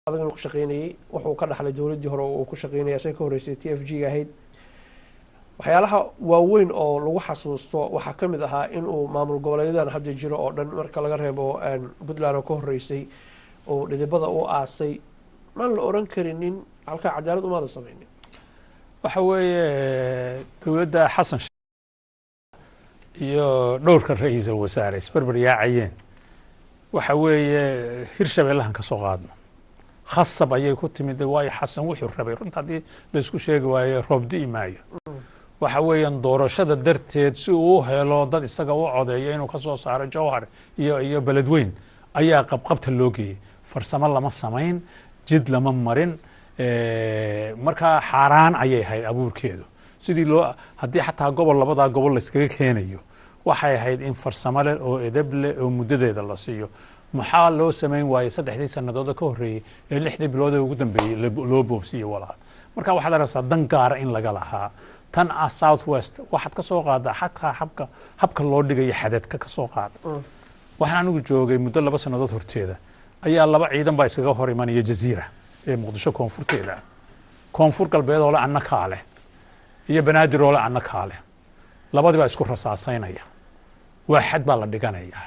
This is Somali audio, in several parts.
adagan ku shaqeynayay wuxuu ka dhaxlay dowladdii hore oo ku shaqeynayay asay ka horeysay TFG ahayd waxyaalaha waaweyn oo lagu xasuusto waxaa ka mid ahaa in uu maamul goboleedadan hadda jiro oo dhan marka laga reebo Puntland oo ka horeysay oo dhidibada u aasay ma la oran karinin halka cadaalad uma sameeynin waxa weeye dowladda Xasan iyo dhowrka ra'iisul wasaare isbarbar yaacayeen waxa weeye Hirshabeellahan ka soo qaadno khasab ayay ku timid way Xasan wuxuu rabay runta hadii la isku sheegi waayo roob diimaayo waxa weeyaan doorashada darteed si uu helo dad isaga u codeeyo inuu ka soo saaro Jowhar iyo beledweyn ayaa qabqabta loo geeyay farsamo lama samayn jid lama marin marka xaraan ayay ahayd abuurkeedu sidii loo hadii xataa gobol labada gobol la iskaga keenayo waxay ahayd in farsamo leh oo edeb leh oo muddadeeda la siiyo maxaa loo sameyn waayay 3 sanadood ka horeeyay ee 6 bilood ee ugu dambeeyay loo boobsiyo walaal marka waxaad aragtaa dan gaar in laga lahaa tan South West waxaad ka soo qaadaa xataa habka loo dhigay xadadka ka soo qaada waxaan anigu joogay muddo 2 sanadood horteeda ayaa laba ciidan baa iskaga hor imanaya Jazeera ee Muqdisho koonfurteeda koonfur galbeed oo la annakaale iyo banaadir oo la annakaale labadiba isku rasaasaynaya waaxad baa la dhiganaya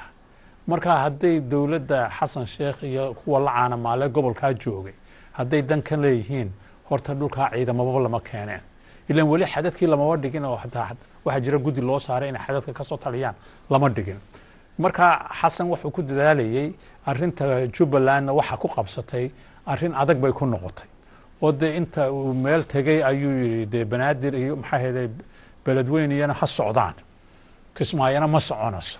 marka haday dowladda Xasan Sheekh iyo kuwa la caana maale gobolka joogay haday dan ka leeyihiin horta dhulka ciidamada lama keeneen ilaan wali xadadkii lama wadhigin oo hataa waxa jira gudi loo saaray in xadadka ka soo taliyaan lama dhigin marka Xasan wuxuu ku dadaalayay arinta Jubbaland waxa ku qabsatay arin adag bay ku noqotay oo inta uu meel tagay ayuu yiri banaadir iyo maxay ahayd beledweyniyana ha socdaan kismaayana ma soconayso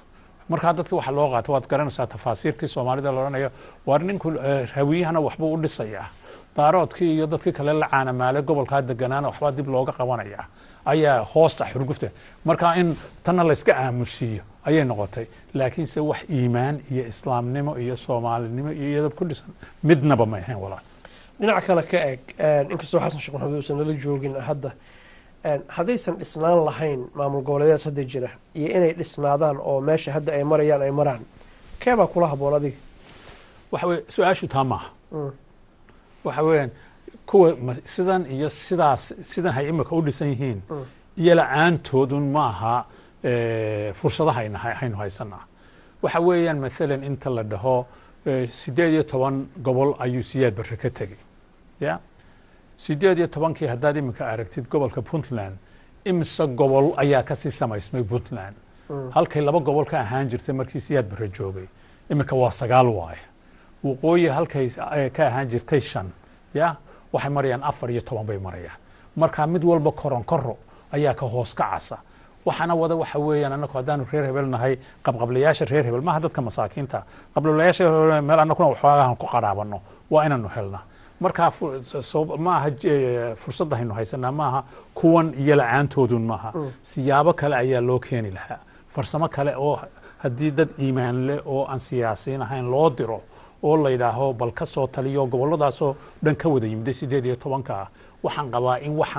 marka dadka waxa loo qaato waad garanaysaa tafaasiirtii Soomaalida la oranayo war ninku hawiyahana waxba u dhisaya daaroodkii iyo dadkii kale la caana maale gobolka deganaana waxba dib looga qabanaya ayaa hoosta xurgufta marka in tan la iska aamusiyo ayay noqotay laakiin se wax iimaan iyo islaamnimo iyo Soomaalinimo iyo yadab ku dhisan midnaba ma ahayn walaal dhinaca kale ka eeg inkastoo Xasan Sheekh Maxamuud uusan la joogin hadda hadaysan dhisnaan lahayn maamul goboleedyada hadda jira iyo inay dhisnaadaan oo meesha hadda ay marayaan ay maraan keeba kula haboon adiga waxa weeye su'aashu taama waxa weeyaan kuwa sidan iyo sidan hay imika u dhisan yihiin iyo la'aantoodun maaha fursadaha aynu haysanaa waxa weeyaan maalan inta la dhaho 18 gobol ayuu siyaad barre ka tagay ya 18 haddaad imika aragtid gobolka Puntland imisa gobol ayaa ka sii samaysmay Puntland halkay 2 gobol ka ahaan jirtay markii siyaad barre joogay imika waa 9 waaye waqooyi halkay ka ahaan jirtay 5 ya waxay marayaan 14 bay marayaan marka mid walba koro ayaa ka hoos kacasa waxana wada waxa weeyaan annagu hadaan reer hebel nahay qabqablayaasha reer hebel ma dadka masaakiinta qabqablayaasha meel annaguna waxaan ku qaraabano waa inaanu helnaa marka ma aha fursad aynu haysanaa ma aha kuwan iyo la'aantoodun ma aha siyaabo kale ayaa loo keeni lahaa farsamo kale oo hadii dad iimaan leh oo aan siyaasiin ahayn loo diro oo la yiraahdo bal ka soo taliyo goboladaas oo dhan ka wada yimid 18 waxaan qabaa in wax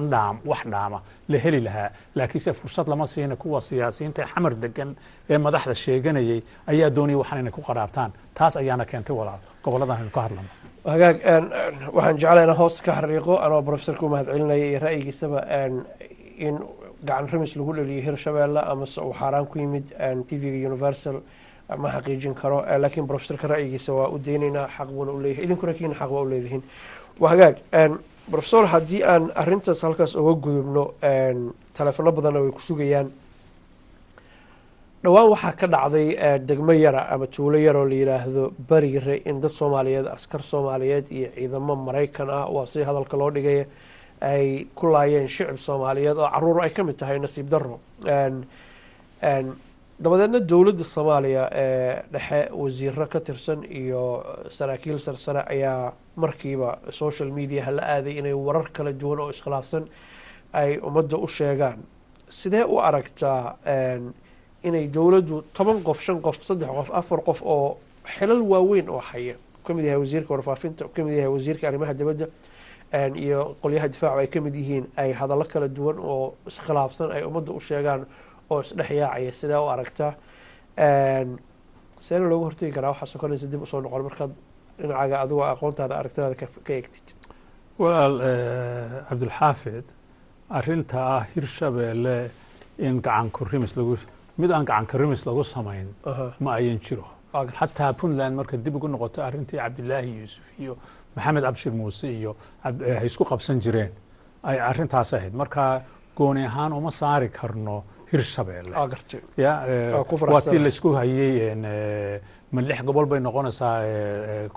dhaama la heli lahaa laakiin se fursad lama siina kuwa siyaasiyiinta xamar degan ee madaxda sheeganayay ayaa doonay waxaan inay ku qaraabtaan taas ayaana keentay walaal goboladahan ka hadlano hagaag waxaan jeclaynaa hoos ka xariiqo anoo professorku mahad celinayay ra'yigiisaba in gacan rimis lagu dhaliyo Hirshabeelle ama soo xaraan ku yimid TV Universal ma xaqiijin karo laakiin professorka ra'yigiisa waa u deynayna xaq wada u leeyahay idinkuna kiina xaq waa u leeyihiin hagaag professor haddii aan arintaas halkaas uga gudubno telefono badan way ku sugayaan dhawaan waxaa ka dhacday degmo yara ama tuulo yar oo la yiraahdo Bariire in dad Soomaaliyeed askar Soomaaliyeed iyo ciidamo Mareykan ah waa si hadalka loo dhigay ay ku laayeen shicib Soomaaliyeed oo caruur ay ka mid tahay nasiib darro dabadeedna dowladda Soomaaliya ee dhexe wasiirro ka tirsan iyo saraakiil sarsare ayaa markiiba social media la aaday inay warar kala duwan oo iskhilaafsan ay ummadda u sheegaan sidee u aragtaa inay dowladdu 10 qof 5 qof 3 qof 4 qof oo xilal waaweyn oo haya kamid yahay wasiirka warfaafinta kamid yahay wasiirka arrimaha dibadda iyo qolyaha difaaca ay kamid yihiin ay hadallo kala duwan oo iskhilaafsan ay ummadda u sheegaan oo isdhexyaacaya sidee u aragtaa sidee looga hortagi karaa waxa sokonaysa dib u soo noqon markaad dhinacaaga adigoo aqoontaada aragtidaada ka eegtid walaal cabdulxaafid arrinta ah hirshabeelle in mid aan gacan kurimis lagu samayn ma ayan jiro xataa puntland marka dib ugu noqoto arrintii cabdilaahi yuusuf iyo maxamed abshir muuse iyo ay isku qabsan jireen ay arrintaas ahayd marka gooni ahaan uma saari karno hirshabeelle waa tii laysku hayey ma 6 gobol bay noqonaysaa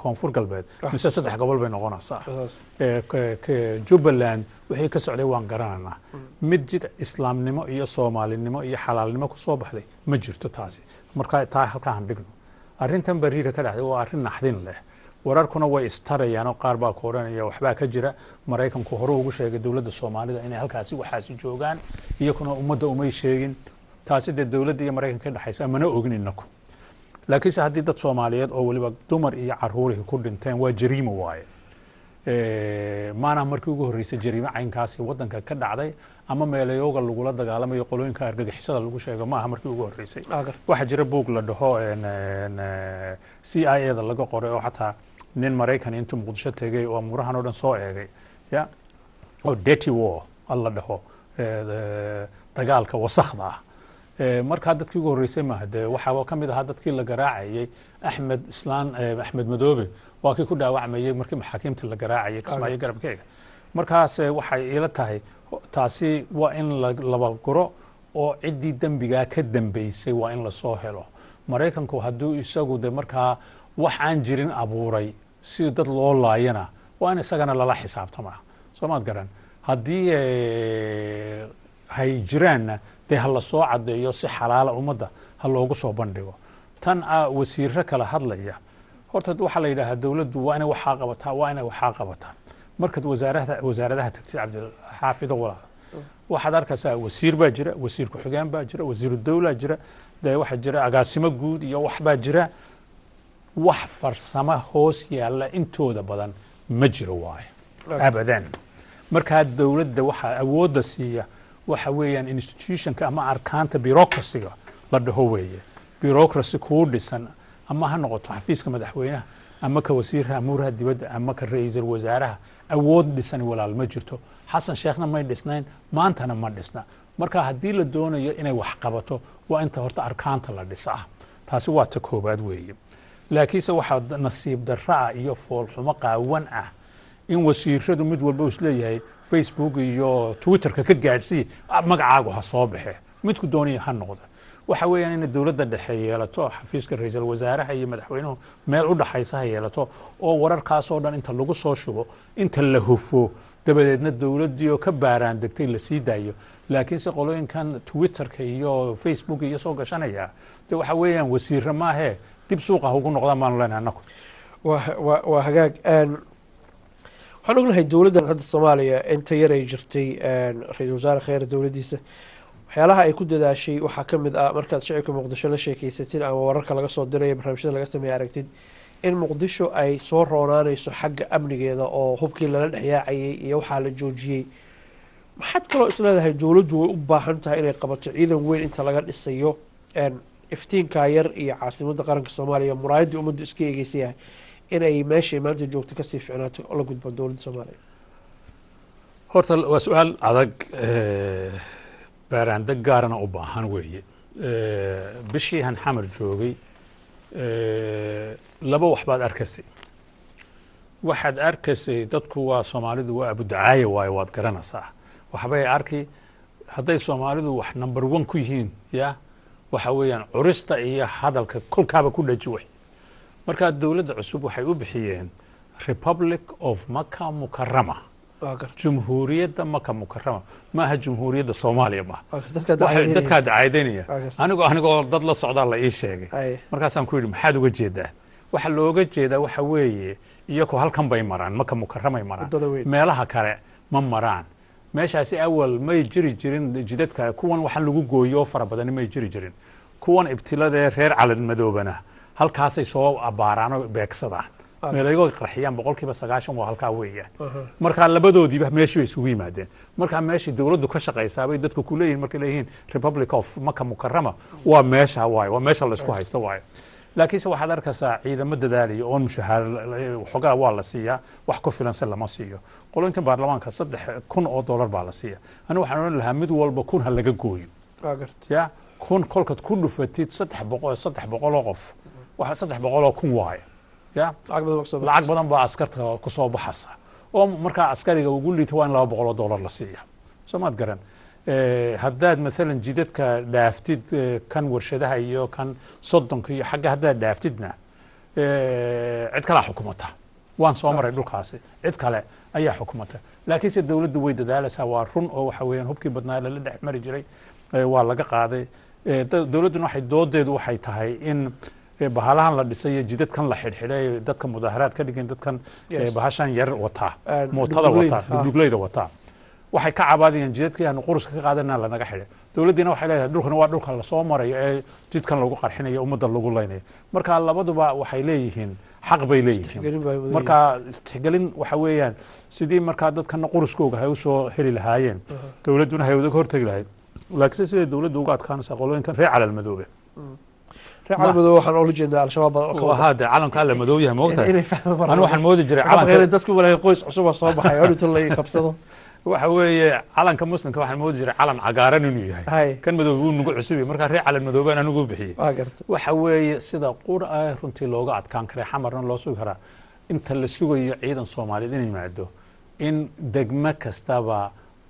koonfur galbeed mise 3 gobol bay noqonaysaa jubbaland wixii ka socday waan garanaynaa mid jid islaamnimo iyo soomaalinimo iyo xalaalnimo ku soo baxday ma jirto taasi marka taa halkaan dhigno arrintan bariira ka dhacday waa arrin naxdin leh wararkuna way istarayaan oo qaar baa kooranaya waxbaa ka jira maraykanku hore ugu sheegay dowladda soomaalida inay halkaasi waxaasi joogaan iyaguna ummadda umay sheegin taasi dee dowladda iyo maraykanka ka dhexaysa mana ogin inaku laakiinse haddii dad soomaaliyeed oo weliba dumar iyo caruurihii ku dhinteen waa jariimo waaye maana markii ugu horreysay jariimo caynkaasi waddanka ka dhacday ama meelayooga lagula dagaalamayo qolooyinka argagixisada lagu sheego maaha markii ugu horreysay waxaa jira buug la dhaho c i a da laga qoray oo xataa nin maraykan intuu muqdisho tegay oo amurahan oo dhan soo eegay ya oo dirty war la dhaho dagaalka wasakhda ah markaa dadkii ugu horreysay maaha dee waxaa ka mid ahaa dadkii la garaacayay axmed madoobe waa kii ku dhaawacmayey markii maxaakiimta la garaacayay kismaayo garabkeega markaas waxay ila tahay taasi waa in laba guro oo ciddii dembigaa ka dambeysay waa in lasoo helo maraykanku hadduu isagu de markaa wax aan jirin abuuray si dad loo laayana waa in isagana lala xisaabtamaa soo maad garan haddii hay jiraanna dee ha la soo caddeeyo si xalaala ummadda ha loogu soo bandhigo tan wasiirro kala hadlaya horta waxaa la yidhaahaa dowladdu waa inay waxaa qabataa waa inay waxaa qabataa markaad wasaaradaha tagtid cabdilxaafido walaal waxaad arkaysaa wasiir baa jira wasiir ku-xigeen baa jira wasiiru dawlaa jira dee waxaa jira agaasimo guud iyo wax baa jira wax farsamo hoos yaalla intooda badan ma jiro waayo abadan markaa dowladda waxaa awoodda siiya waxa weeyaan institutionka ama arkaanta bureaucracyga la dhaho weeye bureaucracy kuu dhisan ama ha noqoto xafiiska madaxweynaha ama ka wasiirka amuuraha dibadda ama ka ra-iisul wasaaraha awood dhisan walaal ma jirto xasan sheekhna may dhisnayn maantana ma dhisna marka haddii la doonayo inay wax qabato waa inta horta arkaanta la dhisaa taasi waa ta koobaad weeye laakiinse waxaa nasiib darraa iyo foolxumo qaawan ah in wasiiradu mid walba isleeyahay facebook iyo twitterka ka gaadhsii magacaagu ha soo baxe midku doonaya ha noqdo waxa weeyaan in dowladda dhexe yeelato xafiiska ra-iisul wasaaraha iyo madaxweynuhu meel u dhaxaysa ha yeelato oo wararkaasoo dhan inta lagu soo shubo inta la hufo dabadeedna dowladdii oo ka baaraan degtay la sii daayo laakiinse qolooyinkan twitterka iyo facebook iyo soo gashanaya de waxa weeyaan wasiirra maahee dib suuqa ha ugu noqdaan baanu leenahay annaku waa hagaag waxaan ognahay dowladdan hadda soomaaliya inta yar ay jirtay ra-iisul wasaare kheyre dowladdiisa waxyaalaha ay ku dadaashay waxaa ka mid ah markaad shicibka muqdisho la sheekeysatid ama wararka laga soo dirayo barnaamijyada laga sameeya aragtid in muqdisho ay soo roonaanayso xagga amnigeeda oo hubkii lala dhexyaacayay iyo waxaa la joojiyey maxaad kaloo isleedahay dowladdu way u baahan tahay inay qabato ciidan weyn inta laga dhisayo iftiinkaa yar iyo caasimadda qaranka soomaaliya muraayaddii ummaddu iska eegeysa yahay inay meeshay maanta joogto kasii ficnaato la gudbo dowladda soomaaliya horta waa su-aal adag baaraandeg gaarana u baahan weeye bishii han xamar joogay laba wax baad arkaysay waxaad arkaysay dadku waa soomaalidu waa abudacaaye waayo waad garanaysaa waxbay arki hadday soomaalidu wax number 1 ku yihiin ya waxa weeyaan curista iyo hadalka kolkaaba ku dhaji way markaa dowladda cusub waxay u bixiyeen Republic of Maka Mukarrama jumhuuriyadda Maka Mukarrama maaha jumhuuriyadda Soomaaliya ma dadka dacaydeynaya anigoo dad la socda la ii sheegay markaasaan ku yidhi maxaad uga jeedaa waxa looga jeedaa waxa weeye iyagoo halkan bay maraan Maka Mukarramay maraan meelaha kale ma maraan meeshaasi awal may jiri jirin jidadka kuwan waxaan lagu gooyo fara badan may jiri jirin kuwan ibtilada reer calad madoobana halkaasay soo abaaraan oo beegsadaan meelaygoo qarxiyaan 90% waa halkaa weeyaan marka labadoodiiba meeshii isugu yimaadeen marka meeshii dawladdu ka shaqaysaabay dadku ku leeyihiin markay leeyihiin Republic of Maka Mukarrama waa meesha la isku haysto waayo laakiinse waxaad arkaysaa ciidamo dadaalaya oon mushahaar waxoogaa waa la siiyaa wax ku filan se lama siiyo qolooyinka baarlamaanka $3,000 baa la siiya anigu waxaan odhan lahaa mid walba 1,000 ha laga gooyo ya 1,000 kolkaad ku dhufatid 300 qof waxa 300,000 waaye ya lacag badan baa askarta ku soo baxaysa oo markaa askariga ugu liito waa in $200 la siiya soo maad garan haddaad maalan jidadka dhaaftid kan warshadaha iyo kan soddonka iyo xagga haddaad dhaaftidna cid kalaa xukumata waan soo maray dhulkaasi cid kale ayaa xukumata laakiinse dowladdu way dadaalaysaa waa run oo waxa weeyaan hubkii badnaa lala dhex mari jiray waa laga qaaday dowladduna doodeedu waxay tahay in bahalahan la dhisay iyo jidadkan la xidhxidhay dadka mudaaharaad ka dhigeen dadkan bahashan yar wataa mootada wataa dhugdhugleyda wataa waxay ka cabaadayaan jidadkii aanu quruska ka qaadanaa lanaga xidhay dowladdiina waxay leedahay dhulkan waa dhulka lasoo marayo ee jidkan lagu qarxinayo ummadda lagu leynayo marka labaduba waxay leeyihiin xaq bay leeyihiin marka istixgelin waxa weeyaan sidii markaa dadkana quruskooga hay usoo heli lahaayeen dowladduna hay uga hortegi lahayd laakiinse siday dowladdu uga adkaanaysaa qolooyinkan reer calal madoobe reer calal madoobe waxaan oola jeedaa al-shabaab hade calanka alla madoob yahay moogtahay anu waxaan moodi jiray calanka dadku walaal qoys cusub soo baxay oo inta la qabsado waxa weeye calanka muslimka waxaan moodi jiray calan cagaaran inuu yahay kan madoobe wuu nagu cusubay markaa reer calal madoobaan anigu bixiyey waxa weeye sida qura ah runtii looga adkaan karay xamarna loo sugi karaa inta la sugayo ciidan soomaaliyeed inay yimaado in degmo kastaba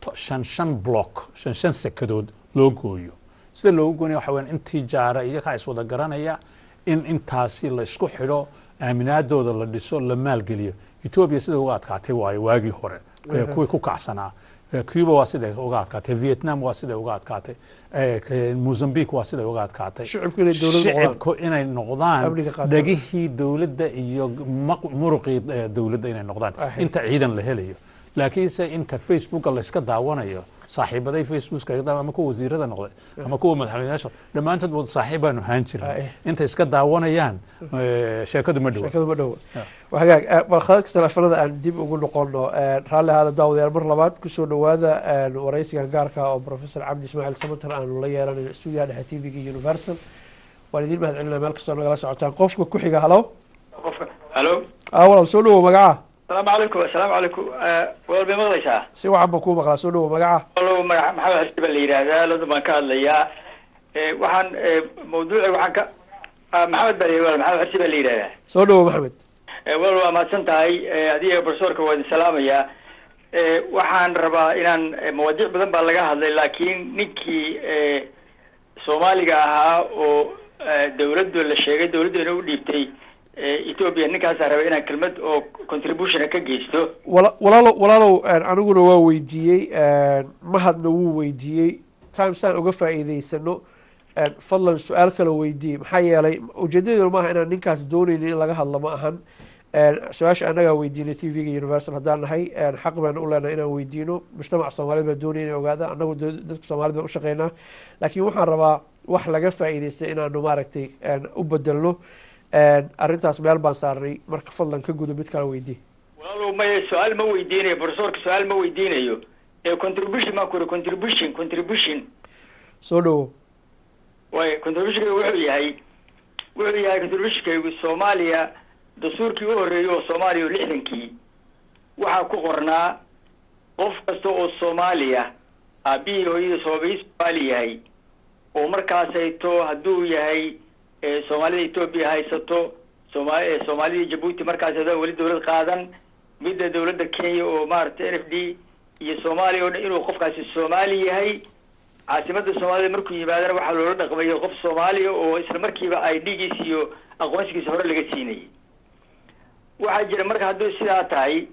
5 block 5 sekadood loo gooyo sida loogu goonaya waxa weeyaan intii jaara iyaga is wada garanaya in intaasi la isku xidho aaminaadooda la dhiso la maalgeliyo Ethiopia sida uga adkaatay waayo waagii hore kuwii ku kacsanaa Cuba waa sida uga adkaatay Vietnam waa sida uga adkaatay Mozambique waa sida uga adkaatay shicibku inay noqdaan dhagihii dowladda iyo muruqii dowladda inay noqdaan inta ciidan la helayo laakiinse inta Facebook la iska daawanayo saaxiibaday Facebook ama kuwa wasiirada noqday ama kuwa madaxweynayaasha dhamaantood wada saaxiibaan ahaan jiray inta iska daawanayaan sheekadu ma dhaw wahagaag bal khadka telefoonada aan dib ugu noqono raalli hada daawadayaal mar labaad ku soo dhawaada waraysiga gaarka oo professor Cabdi Ismaaciil Samatar aan la yeelanayo studio dhexe TV-ga Universal waalidin mahad celinaa meel kasta nagala socotaan qofka ku xiga halo walaal soo dhawo magaca السلام عليكم والله مغليشة سي waxaan ba ku maqlaa soo dhawo magaca والله maxamed xisbi la yiraahdaa loo baan ka hadlayaa waxaan mawduuca waxaan ka maxamed bari walaal maxamed xisbi la yiraahdaa soo dhawo maxamed والله ma santahay adiga professorka waan salaamaya waxaan rabaa inaan mawduuc badan baa laga hadlay laakiin ninkii Soomaaliga ahaa oo dawladdu la sheegay dawladdu inuu dhiibtay Ethiopia ninkaas rabay inaan kelmad oo contribution ka geysto walaalow aniguna waa weydiiyey mahadna wuu weydiiyey timesaan uga faa'iidaysano fadlan su-aal kale weydiiyey maxaa yeelay ujeedadeedu maaha inaan ninkaas doonaynin in laga hadlo ma ahan su-aasha annagaa weydiinay TV-ga Universal haddaan nahay xaq baan u leenahay inaan weydiino mujtamaca Soomaaliyeed baa doonaya inay ogaadaan annagu dadka Soomaaliyeed baan u shaqeynaa laakiin waxaan rabaa wax laga faa'iidaystay inaanu maaragtay u bedelno arrintaas meel baan saarnay marka fadlan ka gudo mid kala weydii walaalow ma su'aal ma weydiinayo professorka su'aal ma weydiinayo contribution ma koro contribution soo dhawo way contribution wuxuu yahay contribution Soomaaliya dastuurkii u horeeyay oo Soomaaliya 60kii waxa ku qornaa qof kasta oo Soomaaliya aabihi hooyada Soomaaliya yahay oo markaas ay to haduu yahay Soomaalida Ethiopia haysato Soomaalida Djibouti markaas ay wali dawlad qaadan midda dawladda Kenya oo maartay NFD iyo Soomaaliya oo inuu qofkaasi Soomaali yahay caasimada Soomaaliya markuu yimaadana waxa loo dhaqmayo qof Soomaaliya oo isla markiiba ID-giisa iyo aqoonsigiisa hore laga siinay waxa jira marka haduu sidaa tahay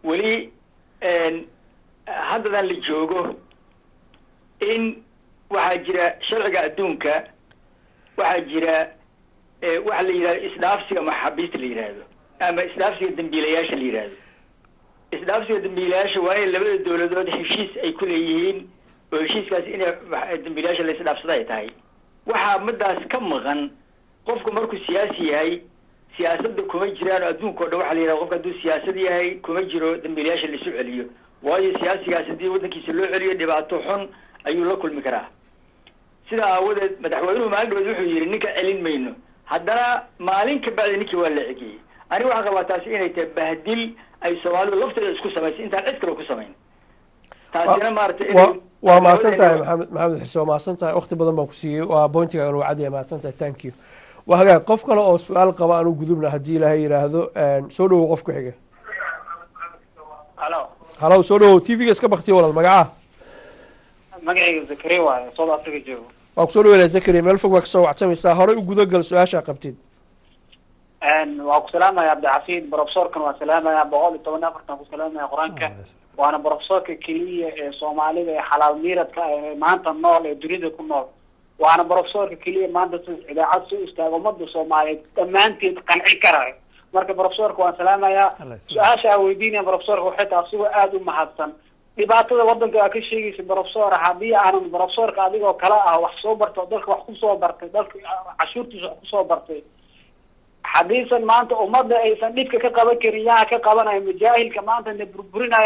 wali haddan la joogo in waxa jira sharciga adduunka waxa jira waxa la yiraahdo isdhaafsiga maxaabiista la yiraahdo ama isdhaafsiga dambiilayaasha la yiraahdo isdhaafsiga dambiilayaasha waa in labada dawladood heshiis ay ku leeyihiin oo heshiiskaas in dambiilayaasha la isdhaafsado ay tahay waxa madaas ka maqan qofku markuu siyaasi yahay siyaasadda kuma jiraan adduunka oo dhan waxa la yiraahdo qofka hadduu siyaasad yahay kuma jiro dambiilayaasha la isu celiyo waayo siyaasigaas haddii waddankiisa loo celiyo dhibaato xun ayuu la kulmi karaa sida aawadeed madaxweynuhu maalmood wuxuu yiri ninka celin mayno haddana maalin ka bacdi ninkii waa la cegiyey aniga waxaan qabaa taasi inay tahay bahdil ay soomaalidu lafteeda isku samaysay intaan cid kale ku samayn taasina maaragtay waa mahadsan tahay maxamed xirse waa mahadsan tahay waqti badan baan ku siiyey waa bointiga anu wacadiya mahadsan tahay thank you waa hagaag qof kale oo su-aal qaba anu gudubna haddii ilaahay yidhaahdo soo dhawow qof ku xiga halo soo dhawow t v-ga iska baktiya walaal magacaha magacayga zakariya waaye South Africa joogo waa kusoo dhaweynaya zakariya meel fog baa kasoo wacsamaysaa horey u gudagal su-aashaa qabtid waa ku salaamaya cabdixafiid professorkan waa salaamaya 114 ku salaamaya quraanka waana professorka keliya ee Soomaalida ee xalaal miiradka ee maanta nool ee dunida ku nool waana professorka keliya maanta idaacad soo istaago ummadda Soomaaliyeed dhammaanteed qanci karayo marka professorka waan salaamaya su-aasha weydiinaya professorka waxay tahay asagoo aad u mahadsan dhibaatada wadanka ka sheegaysa professor haddii aanan professorka adigoo kala ah wax soo barto dalka wax ku soo bartay dalka cashuurtiisa wax ku soo bartay حديثا ما أنت أمضى أي سندك كقبل كريان كقبل مجاهل كمان أنت بربرنا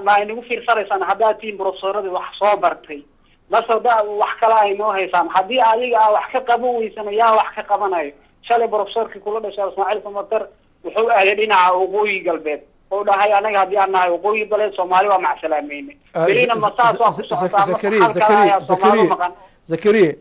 ما إنه في صار إنسان حداتين بروسورة وحصابرتي بس ده وحكلا إنه هي سام حدي عليه وحكي قبو يسمى يا وحكي قبنا شال بروسور كله ده شال اسماعيل فمطر وحول أهلنا عقوي قلبي هو ده هاي أنا هدي أنا عقوي بلد صومالي ومع سلامين بينما مساس زكريا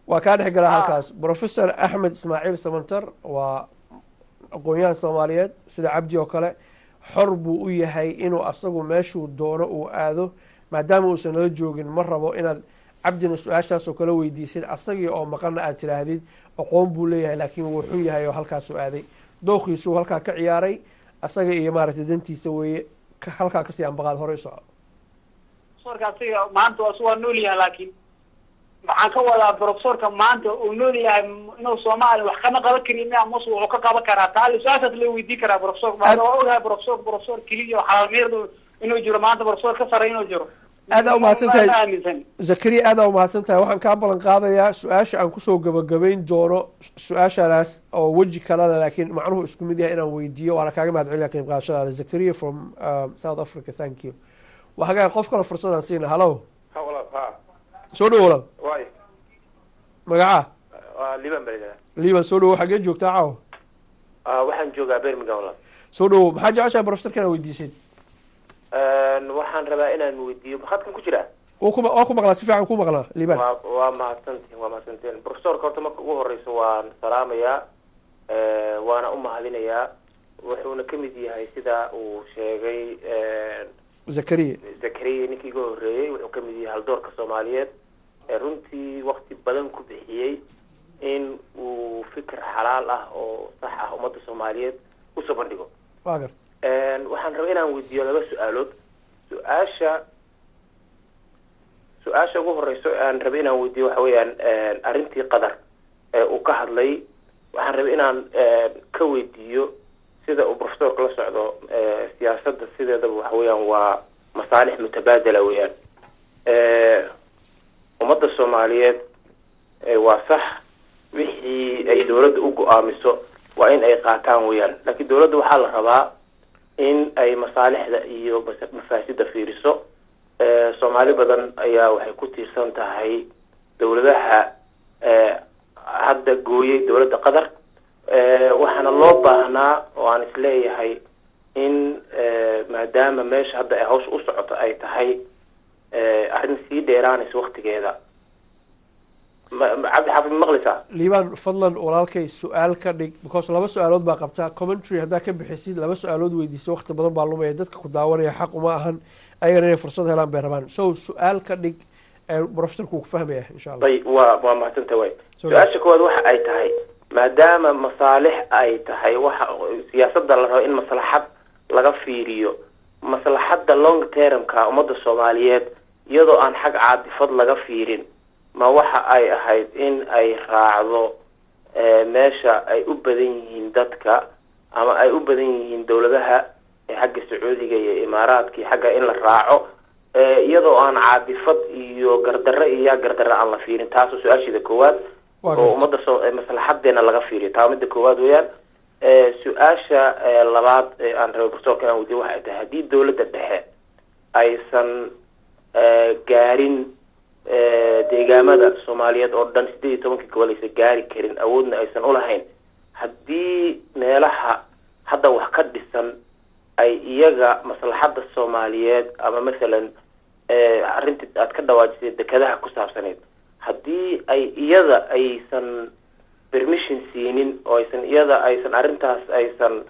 وكان حق هالكاس بروفيسور أحمد إسماعيل سمنتر وقويان صوماليات سيد عبدي وكلا حرب وياهي إنه أصله ماشوا الدورة وآذو ما دام وسنة جوجن مرة وإن عبدنا سؤاشاس وكلا ويديسين أصله أو مقالنا أتلا هذه وقوم بوليها لكن وحويها وهالكاس وآذي دوخي سو هالكا كعياري أصله إمارة دنتي سوي هالكا كسيان بغاد هوريسو صور كاسي ما أنتوا أسوأ نوليها لكن waxaan ka wadaa professorka maanta uu noolyahay inuu Soomaali wax kama qaban karin ama mos wuxuu ka qaban karaa taal su'aashaas la weydiin karaa professor ma oo ogahay professor kaliya xalaal meerdo inuu jiro maanta professor ka sareeyo inuu jiro aad u mahadsantahay Zakariya aad u mahadsantahay waxaan ka balan qaadayaa su'aasha aan ku soo gabagabeyn doono su'aashaas oo waji kala laakiin macnuhu isku mid yahay inaan weydiiyo waana kaaga mahadcelinayaa qayb qaadashada Zakariya from South Africa thank you waxa qof kale fursad aan siinaa hello soo dhawow واي magaca liban bariga liban soo dhawow xagee joogtaa caaw waxaan joogaa Birmingham walaal soo dhawow maxaa jeceshahay professorkana weydiisid waxaan rabaa inaan weydiiyo khadkan ku jira oo ku maqlaa si fiican ku maqlaa liban waa mahadsantiin professorka horta marka ugu horeyso waan salaamayaa waana u mahadinayaa wuxuuna ka mid yahay sida uu sheegay Zakariya ninkii ugu horeeyay wuxuu ka mid yahay haldoorka Soomaaliyeed runtii waqti badan ku bixiyay in uu fikir xalaal ah oo sax ah ummadda Soomaaliyeed u soo bandhigo waxaan rabaa inaan weydiiyo laba su'aalood su'aasha ugu horeyso aan rabaa inaan weydiiyo waxa weeyaan arrintii qadar uu ka hadlay waxaan rabaa inaan ka weydiiyo sida uu professorka la socdo siyaasadda sideedaba waxa weeyaan waa masaalix mutabaadala weeyaan ummadda Soomaaliyeed waa sax wixii ay dawladda u go'aamiso waa in ay qaataan weeyaan laakiin dawladda waxaa la rabaa in ay masaalixda iyo mafaasida fiiriso Soomaali badan ayaa waxay ku tiirsan tahay dawladaha hadda gooyay dawladda qadar waxaana loo baahnaa oo aan isleeyahay in maadaama meesha hadda ay hawsha u socoto ay tahay arrin sii dheeraanaysa waqtigeeda cabdi xaafid maqlisa liban fadlan walaalkay su'aal ka dhig because laba su'aalood baa qabtaa commentary hadaa ka bixisid laba su'aalood weydiisay waqti badan baa lumaya dadka ku daawanaya xaq uma ahan ayagana inay fursad helaan bay rabaan so su'aal ka dhig professorku ku fahmaya insha Allah bay waa mahadsantahay way su'aasha koowaad waxa ay tahay maadaama masaalix ay tahay waxa siyaasadda la rabo in maslaxad laga fiiriyo maslaxadda long termka ummadda Soomaaliyeed iyadoo aan xaq caadifad laga fiirin ma waxa ay ahayd in ay raacdo meesha ay u badan yihiin dadka ama ay u badan yihiin dawladaha xagga Sacuudiga iyo Imaaraadka xagga in la raaco iyadoo aan caadifad iyo gardarro aan la fiirin taas su'aashida koowaad oo ummadda maslaxadeena laga fiiriyo taa midda koowaad weeyaan su'aasha labaad aan rabo professorka inaan weydiiyo waxay tahay haddii dawladda dhexe aysan gaarin deegaamada soomaaliyeed oo dhan 18 gobol aysan gaari karin, awoodna aysan ulahayn, haddii meelaha hadda wax ka dhisan ay iyaga maslaxadda soomaaliyeed ama masalan arrintii aad ka dhawaajisay dekedaha ku saabsaneyd, haddii ay iyada aysan permission siinin oo aysan arrintaas aysan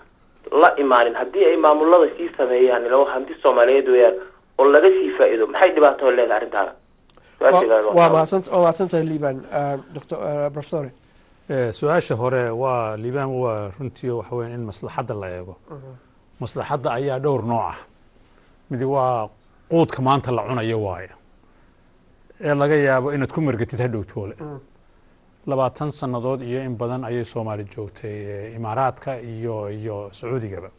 la imaanin, haddii ay maamulada sii sameeyaan ila hanti soomaaliyeed weeyaan oo laga sii faa'iido, maxay dhibaato leedahay arrintaana? waa mahadsantahay liban professor. su-aasha hore waa liban, waa runtii waxa weeyaan in maslaxadda la eego. maslaxadda ayaa dhowr nooc ah. midi waa quudka maanta la cunayo waaye ee laga yaabo inaad ku margatid hadhowtoole. 20 sannadood iyo in badan ayay Soomaali joogtay imaaraadka iyo Sacuudigaba.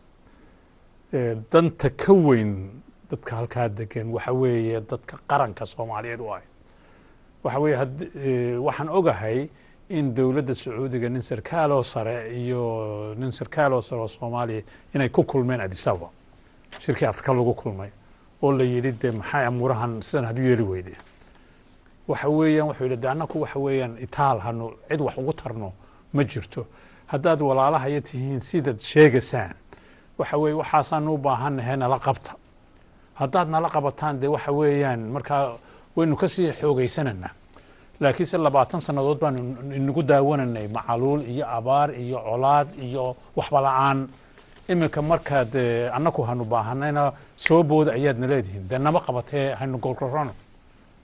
danta ka weyn dadka halkaa degan waxa weeye dadka qaranka Soomaaliyeed waaye. waxa weeye waxaan ogahay in dawladda Sacuudiga nin sarkaal sare iyo nin sarkaal sare oo Soomaaliya inay ku kulmeen Addis Ababa, shirkii Afrika lagu kulmay oo la yidhi de maxay amurahan sidan hadii yeeli weyday. waxa weeyaan wuxuu yidhi annaku waxa weeyaan itaal hanu cid wax ugu tarno ma jirto, haddaad walaalaha iyo tihiin sidaad sheegaysaan waxa weeye waxaasaan u baahanahay nala qabta, haddaad nala qabataan de waxa weeyaan markaa waynu kasii xoogaysananaa. laakiinse 20 sannadood baan inagu daawananay macaluul iyo abaar iyo colaad iyo waxba la'aan. iminka markaad annaku hanu baahanayna soo booda ayaadna leedihiin, de nama qabatee hanu golgorano,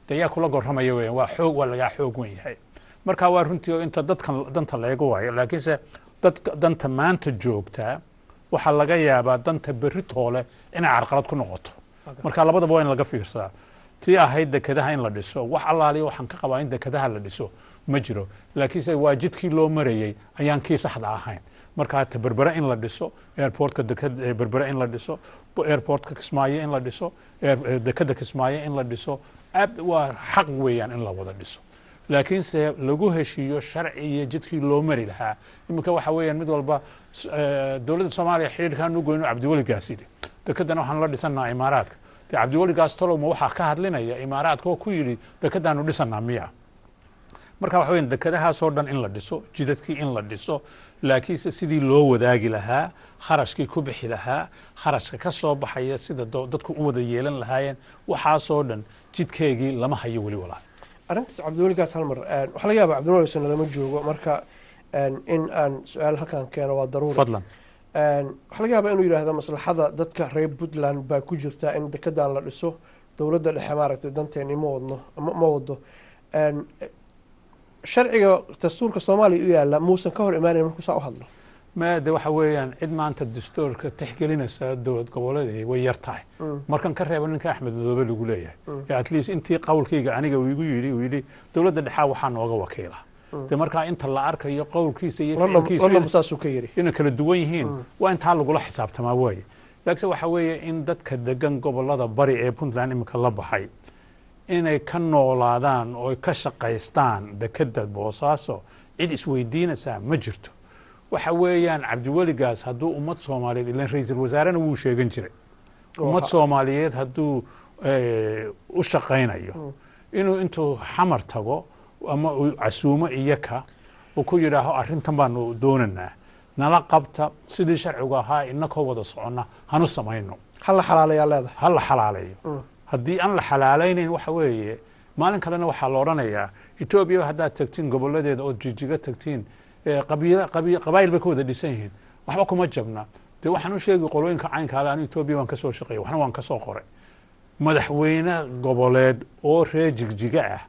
de yaa kula gorramaya weeyaan, waa xoog, waa lagaa xoog weyn yahay. marka waa runtii oo inta dadkan danta leega waayo, laakiinse dadka danta maanta joogtaa waxaa laga yaabaa danta berri toole inay carqalad ku noqoto. marka labadaba waa in laga fiirsaa. tii ahayd dekedaha in la dhiso, wax allaaliya waxaan ka qabaa in dekedaha la dhiso ma jiro, laakiinse waa jidkii loo marayay ayaan kii saxda ahayn. marka berbera in la dhiso, airportka dekeda berbera in la dhiso, airportka Kismaayo in la dhiso, dekeda Kismaayo in la dhiso, waa xaq weeyaan in la wada dhiso. laakiinse lagu heshiiyo sharci iyo jidkii loo mari lahaa. iminka waxa weeyaan mid walba dawladda Soomaaliya xiriirkaan u goyno Cabdiweli Gaasidi, dekedana waxaan la dhisanaa imaaraadka. de Cabdiweli Gaas toloma waxaa ka hadlinaya imaaraadka oo ku yidhi dekedaanu dhisanaa miya. marka waxa weeyaan dekedahaasoo dhan in la dhiso, jidadkii in la dhiso, laakiinse sidii loo wadaagi lahaa, kharashkii ku bixi lahaa, kharashka ka soo baxaya sida dadku u wada yeelan lahaayeen, waxaasoo dhan jidkeegii lama hayo weli walaal. arrintaas Cabdiweli Gaas hal mar waxa laga yaabaa Cabdiweli Gaas lama joogo, marka in aan su'aal halkan keeno waa daruuri. fadlan. waxa laga yaabaa inuu yiraahdo maslaxada dadka reer Puntland baa ku jirta in dekedan la dhiso, dawladda dhexe maaragtay danteena ma wado. sharciga dastuurka Soomaaliya u yaala muusan ka hor imaanayn markuu saa u hadlo. maada waxa weeyaan cid maanta dastuurka tixgelinaysa dowlad goboleed way yar tahay. markan ka reebo ninka Axmed Madoobe lagu leeyahay at least intii qowlkayga aniga uu igu yidhi dowladda dhexe waxaa nooga wakiila. de markaa inta la arkayo qowlkiisa iyo ficilkiisa inay kala duwan yihiin waa intaa lagula xisaabtamaa waaye. laakiin waxa weeye in dadka degan gobolada bari ee Puntland imika la baxay inay ka noolaadaan oo ka shaqaystaan dekeda Boosaaso, cid isweydiinaysaa ma jirto. waxa weeyaan Cabdiweli Gaas hadduu ummad Soomaaliyeed ilaa ra'iisul wasaarena wuu sheegan jiray, ummad Soomaaliyeed hadduu u shaqaynayo inuu intuu xamar tago ama uu casuumo iyaka uu ku yidhaaho arrintan baanu doonanaa, nala qabta sidii sharcigu ahaa inakoo wada soconna hanu samayno. hal xalaalayaa leedahay, hal xalaalayo. haddii aan la xalaalaynayn waxa weeye maalin kalena waxaa la odhanayaa Ethiopia haddaad tagtiin goboladeeda oo jijiga tagtiin qabaayil bay ka wada dhisan yihiin, waxba kuma jabna. de waxaan u sheegay qolooyinka caynkaale aan Ethiopia waan ka soo shaqeeyay, waxna waan ka soo qoray. madaxweyne goboleed oo reer jigjiga ah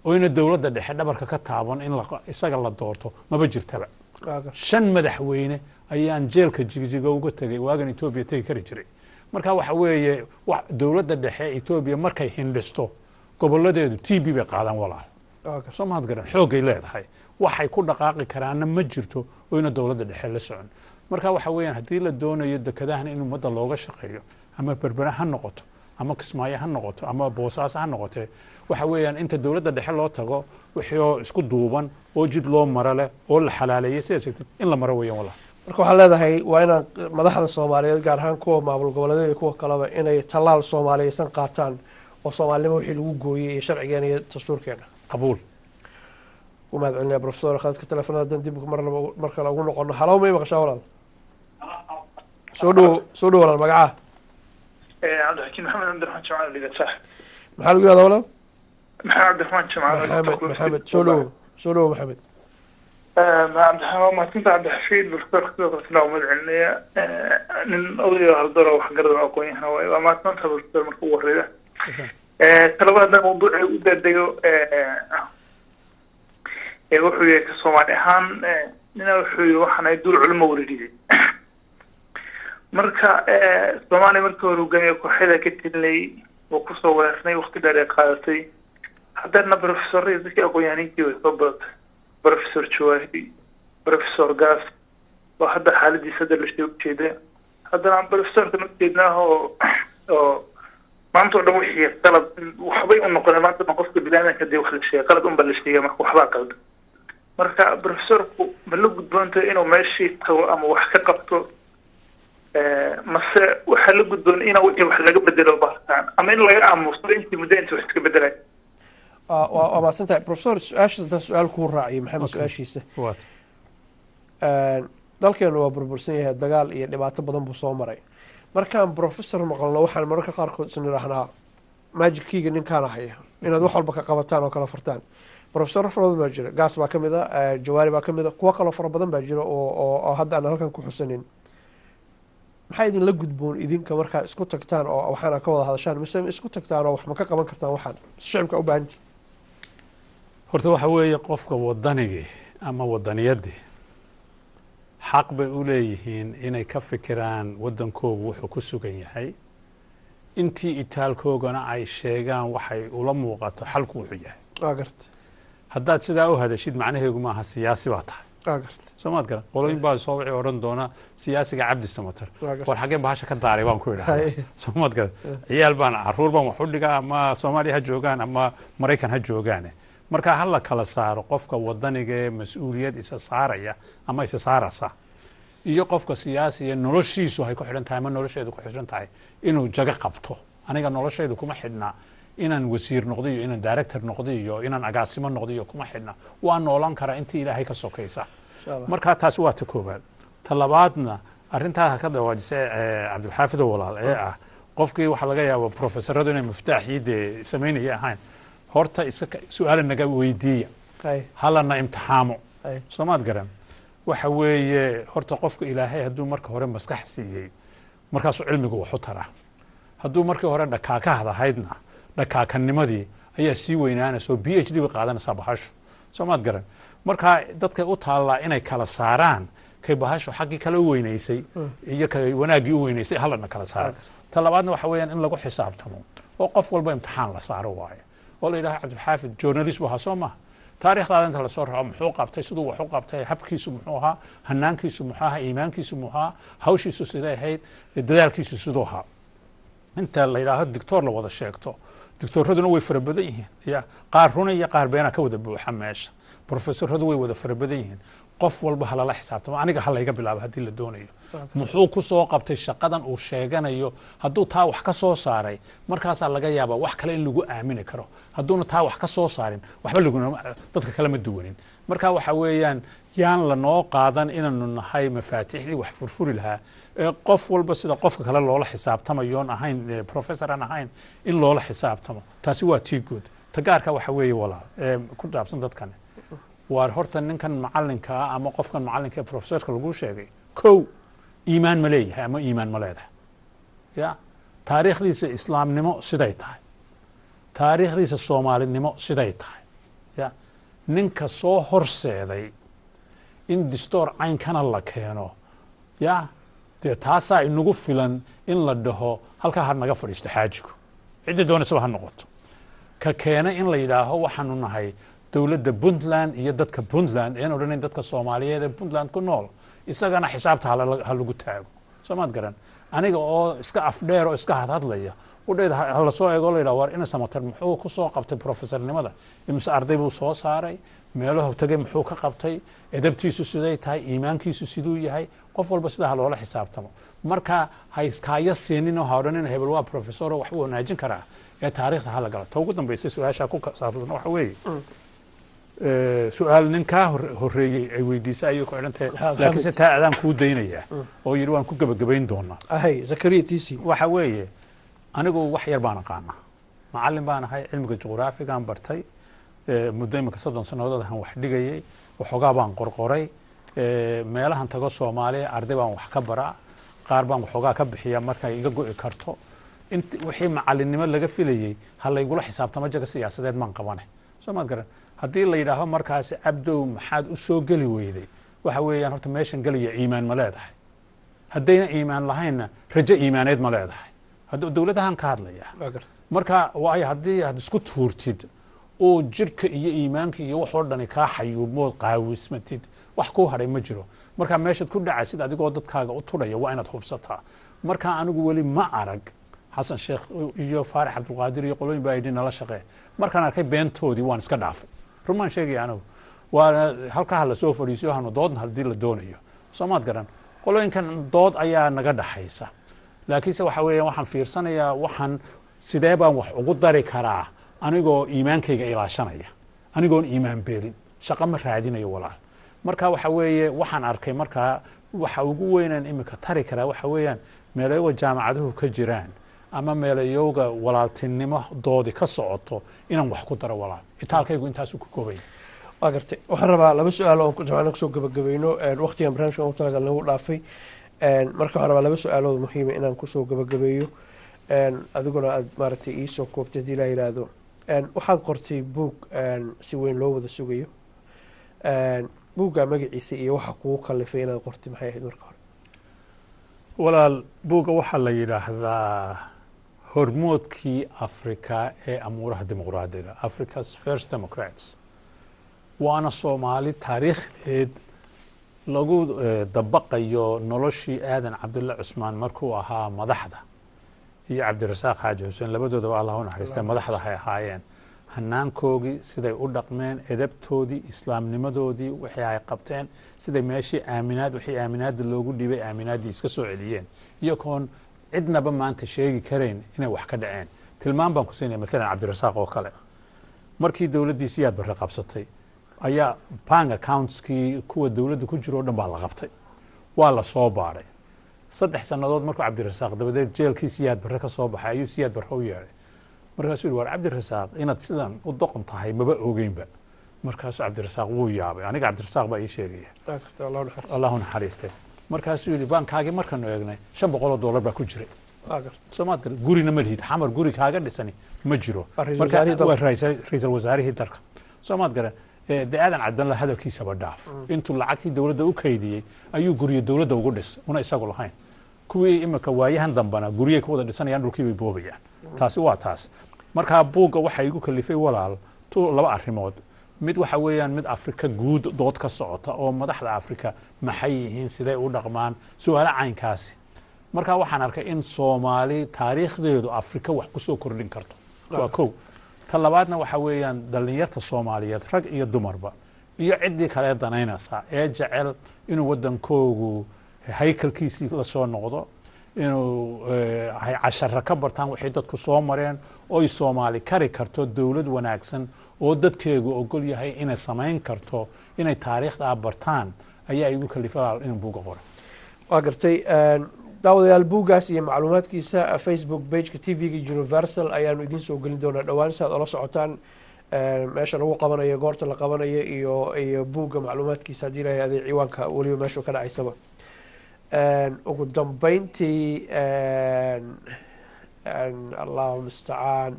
oo ina dawladda dhexe dhabarka ka taaban in isaga la doorto maba jirtaba. 5 madaxweyne ayaan jeelka jigjiga uga tagay waagan Ethiopia tagi kari jiray. marka waxa weeye dawladda dhexe Ethiopia markay hindhisto goboladeedu TB bay qaadan walaal. Soomaad garan xoogay leedahay, waxay ku dhaqaaqi karaana ma jirto oo ina dawladda dhexe la socon. marka waxa weeyaan haddii la doonayo dekedahan in ummadda looga shaqeeyo ama berbera ha noqoto ama Kismaayo ha noqoto ama Boosaaso ha noqoto, waxa weeyaan inta dawladda dhexe loo tago wixii isku duuban oo jid loo maro leh oo la xalaaleeyay sida sheegtay in la maro weeyaan walaal. marka waxaa leedahay waa inaan madaxda Soomaaliyeed gaar ahaan kuwa maamul goboleedyada kuwa kaleba inay talaal Soomaaliyeysan qaataan oo soomaalinimo wixii lagu gooyey iyo sharcigeena iyo dastuurkeena qabuul ku mahad celinaya professor khadka telefoonada dan dib mar kale ugu noqono halow may maqashaa walaal soo dhow walaal magaca cabdixakiin maxamed cabdiraxmaan jamaal ligasax maxaa lagu yihahdaa walaal maxamed cabdiraxmaan jamaal maxamed soo dhow maxamed cabdiraxmaan mahadsantaha cabdixafiid professorka sidoo kale silaa umad celinaya nin odayo haldaro waxgarada aqoon-yahana waaye waa mahadsantaha professor marka ugu horreeya talaba haddaan mawduuci u daadego wuxuu yahay ka soomaali ahaan nina wuxuu yihi waxaan ay dul culimo wareeriyay marka soomaaliya markii hore hogaamiye kooxyada ka tilinayay oo kusoo weerarnay wakti dheer ee qaadatay haddana professorradii dadkii aqoon-yahaniintii way soo badatay professor jawahiri professor gas oo hadda xaaladiisa hadda lasoo ujeeda haddana professorka ujeednaa oo maanta o dhan wixii qalad waxbay u noqoneen maanta dhan qofka biniaadanka dee wax la sheegay qalad unba la sheegay marka waxbaa qalda marka professorku ma la gudboontahay inuu meeshii tago ama wax ka qabto mase waxaa la gudboon ina wixii wax laga bedelo baartaan ama in laga aamuso intii muddo intii wax iska bedelay waa mahadsantahay professor su-aashaas haddaan su-aal kuu raaciyay maxamed su-aashiisa dalkeenu waa burbursan yahay dagaal iyo dhibaato badan buu soo maray markaan professor maqalno waxaan mararka qaarkood isna idhaahnaa magickiiga ninkaana haya inaad wax walba ka qabataan oo kala furtaan professor fara badan baa jira gaas baa kamid a jawaari baa kamid a kuwo kaloo fara badan baa jira oo hadda aan halkan ku xusanin maxaa idinla gudboon idinka markaa isku tagtaan oo waxaana ka wada hadashaan mise isku tagtaan oo wax ma ka qaban kartaan waxaan shicibka u baahantii horta waxa weeye qofka wadanigii ama wadaniyadii xaq bay u leeyihiin inay ka fikiraan waddankoogu wuxuu ku sugan yahay intii itaalkoogana ay sheegaan waxay ula muuqato xalku wuxuu yahay waa garta haddaad sidaa u hadashid macnaheegu maaha siyaasi baa tahay waa garta soo maad garan qolooyin baa soo wixii odhan doona siyaasiga cabdi samatar war xaggee bahasha ka daaray baan ku idhaha soo maad garan ciyaal baan caruur baan wax u dhigaa ama soomaaliya ha joogaan ama maraykan ha joogaane marka ha la kala saaro qofka wadaniga ee mas-uuliyad isa saaraya ama isa saarasa iyo qofka siyaasiga noloshiisu hay ku xidhan tahay ama nolosheedu ku xidhan tahay inuu jago qabto aniga noloshaydu kuma xidhna inaan wasiir noqdo iyo inaan director noqdo iyo inaan agaasimo noqdo iyo kuma xidhna waa noolan karaa intii ilaahay ka sokaysa marka taasi waa ta koobaad ta labaadna arrintaa ka dhawaajisay cabdilxaafido walaal ee ah qofkii waxaa laga yaaba professoradu inay muftaaxii dee samaynaya ahayn horta su-aala naga weydiiya halana imtixaamo soomaad garan waxa weeye horta qofka ilaahay hadduu marka hore maskax siiyey markaasuu cilmigu waxu taraa hadduu markii hore dhakaakahad ahaydna dhakaakanimadii ayaa sii weynaanaysa oo b h d bay qaadanaysaa bahashu soomaad garan markaa dadkay u taallaa inay kala saaraan kay bahashu xaggii kale u weynaysay iyo kay wanaaggii u weynaysay halana kala saara ta labaadna waxa weeyaan in lagu xisaabtamo oo qof walba imtixaan la saaro waayo oo la yidhaha cabdilxaafid journalist bu ahaa soo maha taarikhdaada inta lasoo raaco muxuu qabtay siduu wax u qabtay habkiisu muxuu ahaa hanaankiisu muxuu ahaa iimaankiisu muxuu ahaa hawshiisu siday ahayd dadaalkiisu siduu ahaa inta la yidhaaho dictoor la wada sheegto dictooraduna way fara badan yihiin ya qaar runa iyo qaar beenaa ka wada buuxa meesha professoradu way wada fara badan yihiin qof walba halala xisaabtamo aniga ha layga bilaabo haddii la doonayo muxuu ku soo qabtay shaqadan uu sheeganayo hadduu taa wax ka soo saaray markaasaa laga yaabaa wax kale in lagu aamini karo hadduuna taa wax ka soo saarin waxba dadka kale ma duwanin marka waxa weeyaan yaan lanoo qaadan inaanu nahay mafaatiixdii wax furfuri lahaa qof walba sida qofka kale loola xisaabtamayoon ahayn professor aan ahayn in loola xisaabtamo taasi waa tii guud ta gaarka waxa weeye walaal ku dhaabsan dadkan waa horta ninkan macalinkaa ama qofkan macalinka ee professorka lagu sheegay kow iimaan ma leeyahay ama iimaan ma leedahay ya taariikhdiisa islaamnimo siday tahay taariikhdiisa soomaalinimo siday tahay ya ninka soo horseeday in distoor caynkana la keeno ya dee taasaa inagu filan in la dhaho halkaa ha naga fadhiisto xaajigu cidda doonaysaba ha noqoto ka keena in la yidhaaho waxaanu nahay dowladda puntland iyo dadka puntland een odhanayn dadka soomaaliyeed ee puntland ku nool isagana xisaabta ha lagu taago soo maad garan aniga oo iska afdheer oo iska hadhadlaya udheed ha lasoo eego la yidhaha war ina samatar muxuu ku soo qabtay professornimada imise arday buu soo saaray meelahu tagay muxuu ka qabtay edabtiisu siday tahay iimaankiisu siduu yahay qof walba sidaa ha loola xisaabtamo marka ha iskaayo siinin oo ha odhanin hebel waa professor oo wax u wanaajin karaa ee taariikhda hala gala ta ugu dambaysa su-aashaa ku saabsan waxa weeye su-aal nin kaa horreeyey ay weydiisay ayay ku xidhan tahay laakiinse taa adaan kuu daynayaa oo yidhi waan ku gebagabayn doonaa ahay zakariya tc waxa weeye anigu wax yar baan aqaanaa macallin baan ahay cilmiga juqraafigaan bartay muddo imika 30 sannadood aan wax dhigayay waxoogaa baan qorqoray meelahan tago Soomaaliya arday baan wax ka baraa qaar baan waxoogaa ka bixiya markay iga go'i karto wixii macallinnimo laga filayay hal laygula xisaabtamo jaga siyaasadeed maan qabanay soo ma garan haddii la yidhaaho markaasi cabdow maxaad u soo geli weyday waxa weeyaan horta meeshan gelaya iimaan ma leedahay haddayna iimaan lahaynna rajo iimaaneed ma leedahay hadduu dowladahan ka hadlaya marka waayo haddii aad isku tuurtid oo jirka iyo iimaanka iyo wax oo dhani kaa xayuubmood qaawismatid wax kuu hadhay ma jiro marka meeshaad ku dhacaysid adigoo dadkaaga u tudhaya waa inaad hubsataa marka anigu weli ma arag xasan sheekh iyo faarax cabdulqaadir iyo qolooyin baa idin nala shaqee markaan arkay beentoodii waan iska dhaafay rumaan sheegaya anigu waa halkaa la soo fadhiisiyo hanu doodna haddii la doonayo soomaad garan qolooyinkan dood ayaa naga dhaxaysa laakiinse waxa weeyaan waxaan fiirsanayaa waxaan sidee baan wax ugu dari karaa anigoo iimaankayga ilaashanaya anigoon iimaan beelin shaqo ma raadinayo walaal marka waxa weeye waxaan arkay markaa waxa ugu weynaan imika tari karaa waxa weeyaan meelayoga jaamacaduhu ka jiraan ama meelayoga walaaltinimo doodi ka socoto inaan wax ku daro walaal itaalkaygu intaasuu ku koobay waa gartay waxaan rabaa laba su-aal oo jamacna kusoo gabagabayno waqtigan barnaamijka ugu talagal nagu dhaafay marka waxaan rabaa laba su-aalood muhiima inaan kusoo gabagabeeyo adiguna aad maaragtay iisoo koobtay haddii laa yidhaahdo waxaad qortay buug si weyn loo wada sugayo buugga magaciisa iyo waxa kugu kalifay inaad qortay maxay ahayd marka hore walaal buugga waxaa la yidhaahdaa hormoodkii afrika ee amuuraha dimuqraadiga africa's first democrats waana soomaali taariikhdeed lagu dabaqayo noloshii aadan cabdulle cusmaan markuu ahaa madaxda iyo cabdirasaaq xaaji xuseen labadoodaba allah u naxariistay madaxda hay ahaayeen hanaankoogii siday u dhaqmeen edabtoodii islaamnimadoodii wixii ay qabteen siday meeshii wixii aaminaada loogu dhibay aaminaaddii iska soo celiyeen iyagoon cidnaba maanta sheegi karayn inay wax ka dhaceen tilmaam baan ku siinaya maalan cabdirasaaq oo kale markii dowladdii siyaad barre qabsatay ayaa bank accountskii kuwa dowladda ku jiro o dhan baa la qabtay waa la soo baadhay 3 sannadood markuu cabdirasaaq dabadeed jeelkii siyaad barre ka soo baxay ayuu siyaad barre u yeedhay markaasuu yidhi war cabdirasaaq inaad sidan u doqon tahay maba ogeynba markaasuu cabdirasaaq wuu yaabay aniga cabdirasaaq baa ii sheegaya allahu naxariistay markaasuu yidhi baankaagii markaanu eegnay $500 baa ku jiray soomaad gal gurina ma lihid xamar guri kaaga dhisani ma jiro waa ra-iisul wasaarihii dalka soomaad garan de aadan cabdanla hadalkiisaba dhaaf intuu lacagtii dowladda u kaydiyey ayuu guryo dowladda ugu dhis una isagu lahayn kuwii imika waayahan dambana guryay ku wada dhisanayaan dhulkii bay boobayaan taasi waa taas markaa buugga waxaa igu kalifay walaal laba arrimood mid waxa weeyaan mid afrika guud dood ka socota oo madaxda afrika maxay yihiin siday u dhaqmaan su-aalo caynkaasi markaa waxaan arkay in soomaali taariikhdeedu afrika wax kusoo kordhin karto waa kow ta labaadna waxa weeyaan dhallinyarta soomaaliyeed rag iyo dumarba iyo ciddii kale danaynaysa ee jecel inuu waddankoogu haykalkiisii la soo noqdo inuu ay cashara ka bartaan waxay dadku soo mareen oy soomaali kari karto dowlad wanaagsan oo dadkeegu ogol yahay inay samayn karto inay taariikhdaa bartaan ayaa igu kalifaa inuu buugga qoro waa gartay daawadayaal buuggaas iyo macluumaadkiisa facebook pageka tvga universal ayaanu idiin soo gelin doonaa dhowaan si aad ola socotaan meesha lagu qabanayo goorta la qabanayo iyo buugga macluumaadkiisa haddii ilahay aday ciwaanka weliba meeshuu ka dhacaysaba ugu dambeyntii allahu mustacaan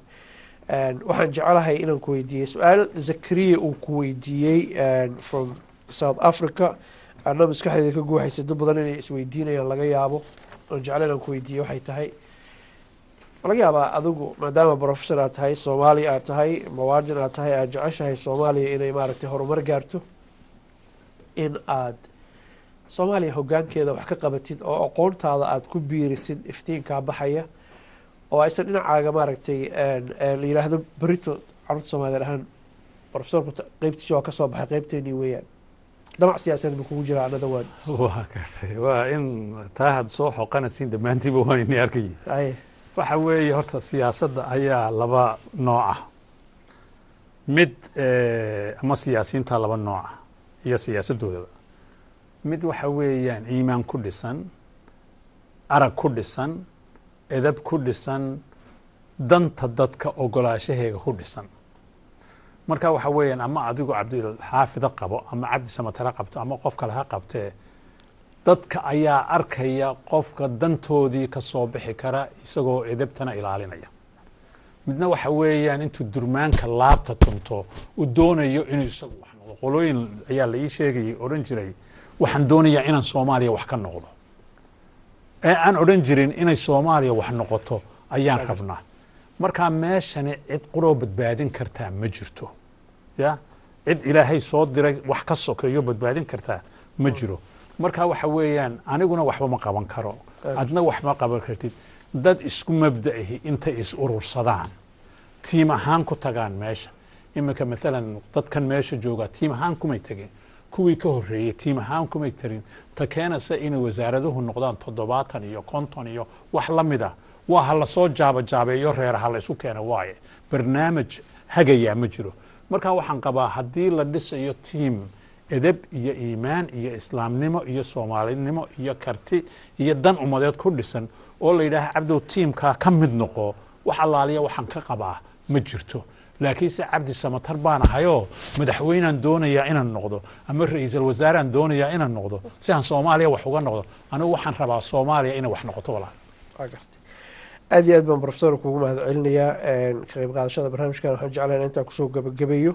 waxaan jecelahay inaan ku weydiiyey su-aal zakariya uu ku weydiiyey from south africa ana maskaxdeeda ka guuxaysa dad badan inay isweydiinayaan laga yaabo oon jecla inaan ku weydiiyey waxay tahay laga yaabaa adigu maadaama professor aad tahay soomaali aad tahay mawaadin aad tahay aad jeceshahay soomaaliya inay maaragtay horumar gaarto in aad soomaaliya hoggaankeeda wax ka qabatid oo aqoontaada aad ku biirisid iftiinkaa baxaya oo aysan dhinacaaga maaragtay la yidhaahdo berito carruurta soomaliyeed ahaan professorku qeybtiisi waa ka soo baxay qeybteenii weeyaan damac siyaasadeed buu kugu jiraa anada waa gartay waa in taa had soo xoqanaysiin dhammaantiiba waan ini arkayay waxa weeye horta siyaasadda ayaa laba nooc ah mid ama siyaasiyiinta laba nooc ah iyo siyaasaddoodaba mid waxa weeyaan iimaan ku dhisan arag ku dhisan edab ku dhisan danta dadka ogolaashaheega ku dhisan marka waxa weeyaan ama adigu cabdilxaafida qabo ama cabdi samatare qabto ama qof kale ha qabtee dadka ayaa arkaya qofka dantoodii ka soo bixi kara isagoo edabtana ilaalinaya midna waxa weeyaan intuu durmaanka laabta tunto uu doonayo inuu isagu wax noqdo qolooyin ayaa la ii sheegayay odhan jiray waxaan doonayaa inaan soomaaliya wax ka noqdo ee aan odhan jirin inay soomaaliya wax noqoto ayaan rabnaa markaa meeshani cid quroo badbaadin kartaa ma jirto ya cid ilaahay soo diray wax ka sokeeyo badbaadin kartaa ma jiro markaa waxa weeyaan aniguna waxba ma qaban karo adna wax ma qaban kartid dad isku mabda'ahi intay is urursadaan tiim ahaan ku tagaan meesha iminka maalan dadkan meesha jooga tiim ahaan kumay tageen kuwii ka horreeyey tiim ahaan kumay tarin ta keenaysa inay wasaaraduhu noqdaan 70 iyo 50 iyo wax la mid ah waa ha la soo jaabeeyo reeraha la isu keena waaye barnaamij hagayaa ma jiro markaa waxaan qabaa haddii la dhisayo tiim edeb iyo iimaan iyo islaamnimo iyo soomaalinimo iyo karti iyo dan ummadeed ku dhisan oo la yidhaaha cabdow tiimkaa ka mid noqo wax allaaliya waxaan ka qabaa ma jirto laakiinse cabdi samatar baan ahayoo madaxweynaan doonayaa inaan noqdo ama ra-iisul wasaaraan doonayaa inaan noqdo si aan soomaaliya wax uga noqdo anigu waxaan rabaa soomaaliya inay wax noqoto walaal aad iyo aad baan professor kugu mahad celinayaa ka qayb qaadashada barnaamijkan waxaan jeclahay in intaan kusoo gabagabeeyo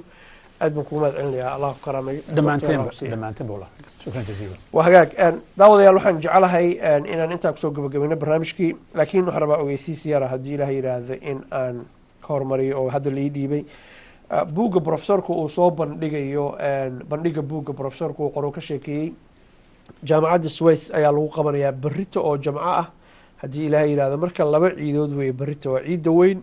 aad baan kugu mahad celinayaa allah ku karaameeyo dhammaanteen bula shukran jaziilan waa hagaag daawadayaal waxaan jeclahay inaan intaan kusoo gabagabayno barnaamijkii laakiin waxaan rabaa ogeysiis yara haddii ilaah yidhaahdo in aan ka hormariyo oo hadda lai dhiibay buugga professorka uu soo bandhigayo bandhiga buugga professorka uu qoro ka sheekeeyey jaamacadda Swiss ayaa lagu qabanayaa berrito oo jamco ah haddii ilaahay yidhaahdo marka laba ciidood weeye berrito waa ciidda weyn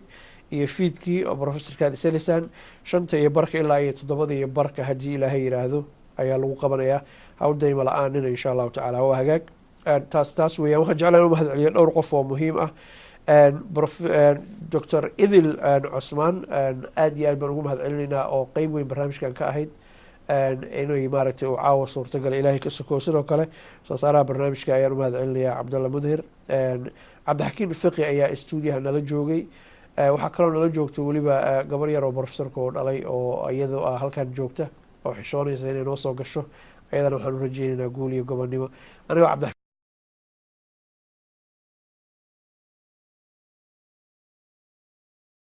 iyo fiidkii oo professorka Selisan 5:00 ilaa 7:00 haddii ilaahay yidhaahdo ayaa lagu qabanayaa hawdayma la-aanina insha allahu tacaala waa hagaag taas weeyaan waxaan jeclahay inuu mahad celiyo dhowr qof oo muhiim ah Dr. Idil Cusmaan aad iyo aad baan ugu mahad celinaynaa oo qeyb weyn barnaamijkan ka ahayd inay maaragtay uu caawa suurtagal ilaahay ka sokoo sidoo kale soo saaraha barnaamijka ayaan u mahad celinayaa Cabdulla Mudhir Cabdixakiim Fiqi ayaa stuudiyaha nala joogay waxaa kaloo nala joogto weliba gabar yar oo professorka oo dhalay oo iyadoo halkan joogta oo xishoonaysa inay noo soo gasho ayadana waxaan u rajeynaynaa guul iyo gobonnimo anigoo